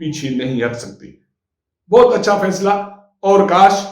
پیچھے نہیں ہٹ سکتے۔ بہت اچھا فیصلہ، اور کاش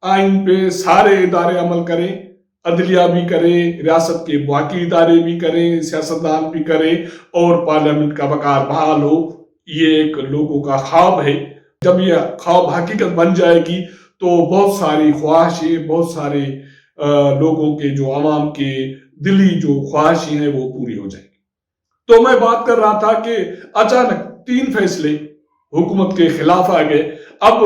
آئین پہ سارے ادارے عمل کریں، عدلیہ بھی کرے، ریاست کے باقی ادارے بھی کریں، سیاستدان بھی کریں، اور پارلیمنٹ کا وقار بحال ہو۔ یہ ایک لوگوں کا خواب ہے۔ جب یہ خواب حقیقت بن جائے گی تو بہت ساری خواہشیں، بہت سارے لوگوں کے، جو عوام کے دلی جو خواہشیں ہیں وہ پوری ہو جائیں گی۔ تو میں بات کر رہا تھا کہ اچانک 3 فیصلے حکومت کے خلاف آ گئے۔ اب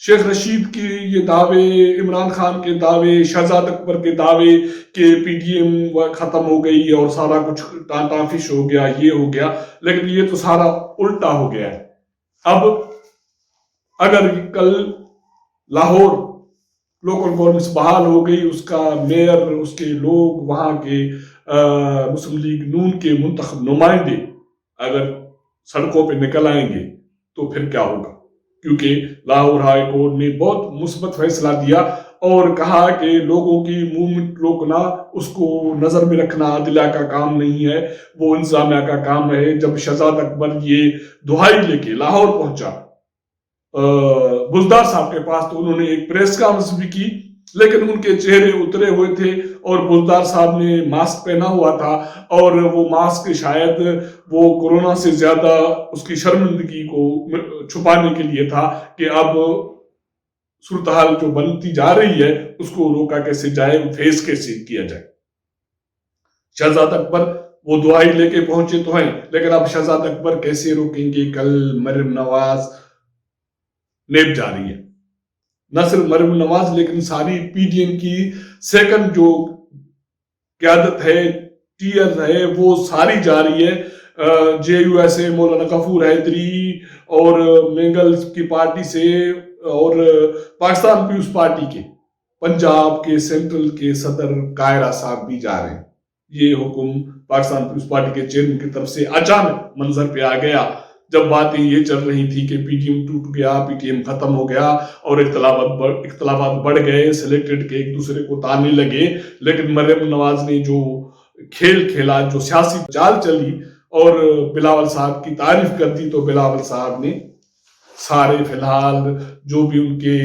شیخ رشید کی یہ دعوے، عمران خان کے دعوے، شہزاد اکبر کے دعوے کہ پی ٹی ایم ختم ہو گئی اور سارا کچھ ٹانٹا فش ہو گیا، یہ ہو گیا، لیکن یہ تو سارا الٹا ہو گیا ہے۔ اب اگر کل لاہور لوکل گورنمنٹ بحال ہو گئی، اس کا میئر، اس کے لوگ، وہاں کے مسلم لیگ نون کے منتخب نمائندے اگر سڑکوں پہ نکل آئیں گے تو پھر کیا ہوگا؟ کیونکہ لاہور ہائی کورٹ نے بہت مثبت فیصلہ دیا اور کہا کہ لوگوں کی موومنٹ روکنا، اس کو نظر میں رکھنا عدلیہ کا کام نہیں ہے، وہ انتظامیہ کا کام ہے۔ جب شہزاد اکبر یہ دہائی لے کے لاہور پہنچا بزدار صاحب کے پاس، تو انہوں نے ایک پریس کانفرنس بھی کی، لیکن ان کے چہرے اترے ہوئے تھے اور بزدار صاحب نے ماسک پہنا ہوا تھا، اور وہ ماسک شاید وہ کورونا سے زیادہ اس کی شرمندگی کو چھپانے کے لیے تھا کہ اب صورتحال جو بنتی جا رہی ہے اس کو روکا کیسے جائے، فیس کیسے کیا جائے۔ شہزاد اکبر وہ دعائی لے کے پہنچے تو ہیں، لیکن اب شہزاد اکبر کیسے روکیں گے؟ کل مریم نواز نیب جا رہی ہے، نہ صرف مریم نواز لیکن ساری پی ڈی ایم کی سیکنڈ جو قیادت ہے، ٹیئر ہے، وہ ساری جا رہی ہے۔ جے یو ایس اے مولانا غفور حیدری اور مینگل کی پارٹی سے، اور پاکستان پیپلز پارٹی کے پنجاب کے سینٹرل کے صدر کائرہ صاحب بھی جا رہے ہیں۔ یہ حکم پاکستان پیپلز پارٹی کے چیئرمین کی طرف سے اچانک منظر پہ آ گیا، جب باتیں یہ چل رہی تھی کہ پی ٹی ایم ٹوٹ گیا، پی ٹی ایم ختم ہو گیا، اور اختلافات بڑھ گئے، سلیکٹڈ کے ایک دوسرے کو تانے لگے، لیکن مریم نواز نے جو کھیل کھیلا، جو سیاسی چال چلی اور بلاول صاحب کی تعریف کر دی، تو بلاول صاحب نے سارے فی الحال جو بھی ان کے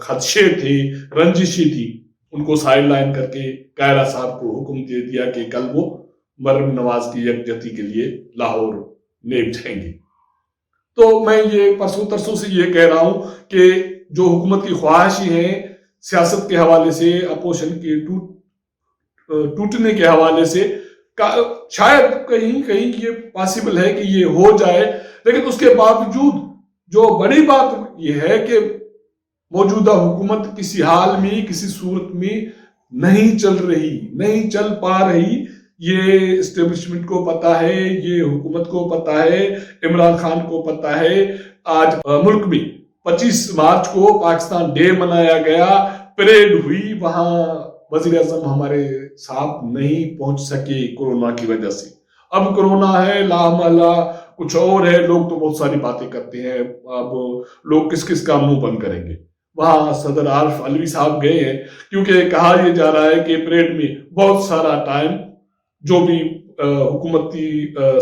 خدشے تھے، رنجشیں تھی، ان کو سائڈ لائن کر کے کائرہ صاحب کو حکم دے دیا کہ کل وہ مریم نواز کی یکجہتی کے لیے لاہور نیب جائیں گے۔ تو میں یہ پرسوں ترسوں سے یہ کہہ رہا ہوں کہ جو حکومت کی خواہشیں ہیں سیاست کے حوالے سے، اپوزیشن کے ٹوٹنے کے حوالے سے، شاید کہیں یہ پاسبل ہے کہ یہ ہو جائے، لیکن اس کے باوجود جو بڑی بات یہ ہے کہ موجودہ حکومت کسی حال میں، کسی صورت میں نہیں چل رہی، نہیں چل پا رہی۔ یہ اسٹیبلشمنٹ کو پتا ہے، یہ حکومت کو پتا ہے، عمران خان کو پتا ہے۔ آج ملک میں 25 مارچ کو پاکستان ڈے منایا گیا، پریڈ ہوئی، وہاں وزیر اعظم ہمارے ساتھ نہیں پہنچ سکے کورونا کی وجہ سے۔ اب کورونا ہے، لا محالہ کچھ اور ہے، لوگ تو بہت ساری باتیں کرتے ہیں، اب لوگ کس کا منہ بند کریں گے۔ وہاں صدر عارف علوی صاحب گئے ہیں، کیونکہ کہا یہ جا رہا ہے کہ پریڈ میں بہت سارا ٹائم جو بھی حکومتی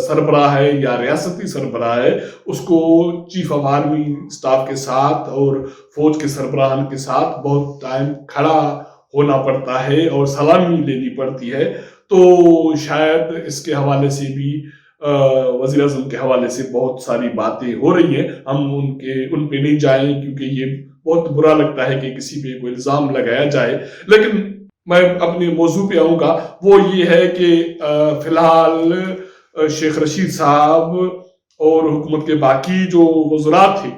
سربراہ ہے یا ریاستی سربراہ ہے، اس کو چیف آف آرمی سٹاف کے ساتھ اور فوج کے سربراہان کے ساتھ بہت ٹائم کھڑا ہونا پڑتا ہے اور سلامی لینی پڑتی ہے۔ تو شاید اس کے حوالے سے بھی وزیر اعظم کے حوالے سے بہت ساری باتیں ہو رہی ہیں، ہم ان پہ نہیں جائیں کیونکہ یہ بہت برا لگتا ہے کہ کسی پہ کوئی الزام لگایا جائے۔ لیکن میں اپنے موضوع پہ آؤں گا، وہ یہ ہے کہ فی الحال شیخ رشید صاحب اور حکومت کے باقی جو وزراء تھے،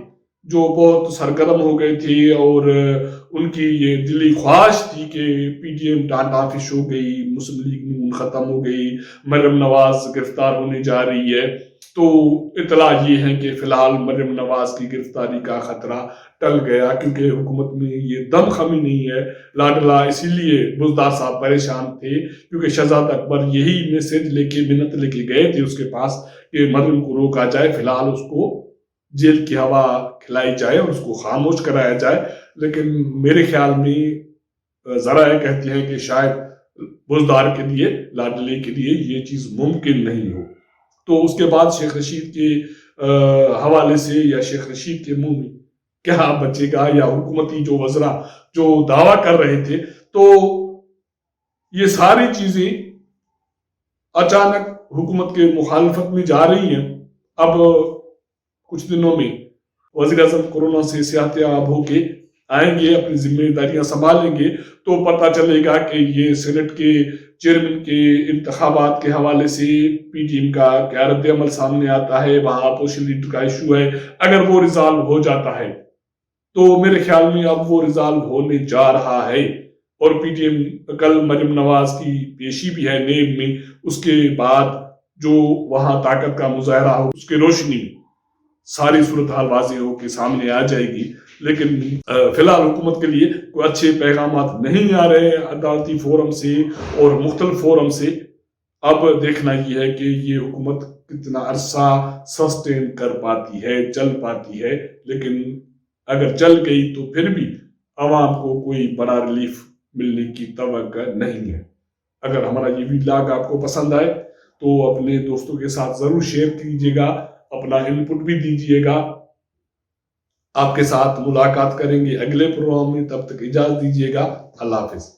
جو بہت سرگرم ہو گئے تھے اور ان کی یہ دلی خواہش تھی کہ پی ٹی ایم ٹانٹا فش ہو گئی، مسلم لیگ نون ختم ہو گئی، مریم نواز گرفتار ہونے جا رہی ہے، تو اطلاع یہ ہے کہ فی الحال مریم نواز کی گرفتاری کا خطرہ ٹل گیا، کیونکہ حکومت میں یہ دم خمی نہیں ہے۔ لاڈلا اسی لیے بزدار صاحب پریشان تھے، کیونکہ شہزاد اکبر یہی میسج لے کے، منت لے کے گئے تھے اس کے پاس کہ مریم کو روکا جائے، فی الحال اس کو جیل کی ہوا کھلائی جائے اور اس کو خاموش کرایا جائے۔ لیکن میرے خیال میں ذرائع کہتے ہیں کہ شاید بزدار کے لیے، لاڈلے کے لیے یہ چیز ممکن نہیں ہو۔ تو اس کے بعد شیخ رشید کے حوالے سے یا شیخ رشید کے منہ میں کیا بچے گا، یا حکومتی جو وزراء جو دعویٰ کر رہے تھے. تو یہ ساری چیزیں اچانک حکومت کے مخالفت میں جا رہی ہیں. اب کچھ دنوں میں وزیر اعظم کورونا سے صحت یاب ہو کے آئیں گے، اپنی ذمہ داریاں سنبھالیں گے، تو پتہ چلے گا کہ یہ سینٹ کے چیئرمین کے انتخابات کے حوالے سے پی ٹی ایم کا کیا رد عمل سامنے آتا ہے، وہاں اپوزیشن لیڈر کا ایشو ہے. اگر وہ ریزالو ہو جاتا ہے تو میرے خیال میں اب وہ ریزالو ہونے جا رہا ہے، اور پی ٹی ایم کل مریم نواز کی پیشی بھی ہے نیب میں، اس کے بعد جو وہاں طاقت کا مظاہرہ ہو اس کی روشنی ساری صورتحال واضح ہو کے سامنے آ جائے گی. لیکن فی الحال حکومت کے لیے کوئی اچھے پیغامات نہیں آ رہے عدالتی فورم سے اور مختلف فورم سے. اب دیکھنا یہ ہے کہ یہ حکومت کتنا عرصہ سسٹین کر پاتی ہے، چل پاتی ہے. لیکن اگر چل گئی تو پھر بھی عوام کو کوئی بڑا ریلیف ملنے کی توقع نہیں ہے. اگر ہمارا یہ ویلاگ آپ کو پسند آئے تو اپنے دوستوں کے ساتھ ضرور شیئر کیجیے گا، اپنا انپٹ بھی دیجیے گا. آپ کے ساتھ ملاقات کریں گے اگلے پروگرام میں، تب تک اجازت دیجیے گا. اللہ حافظ.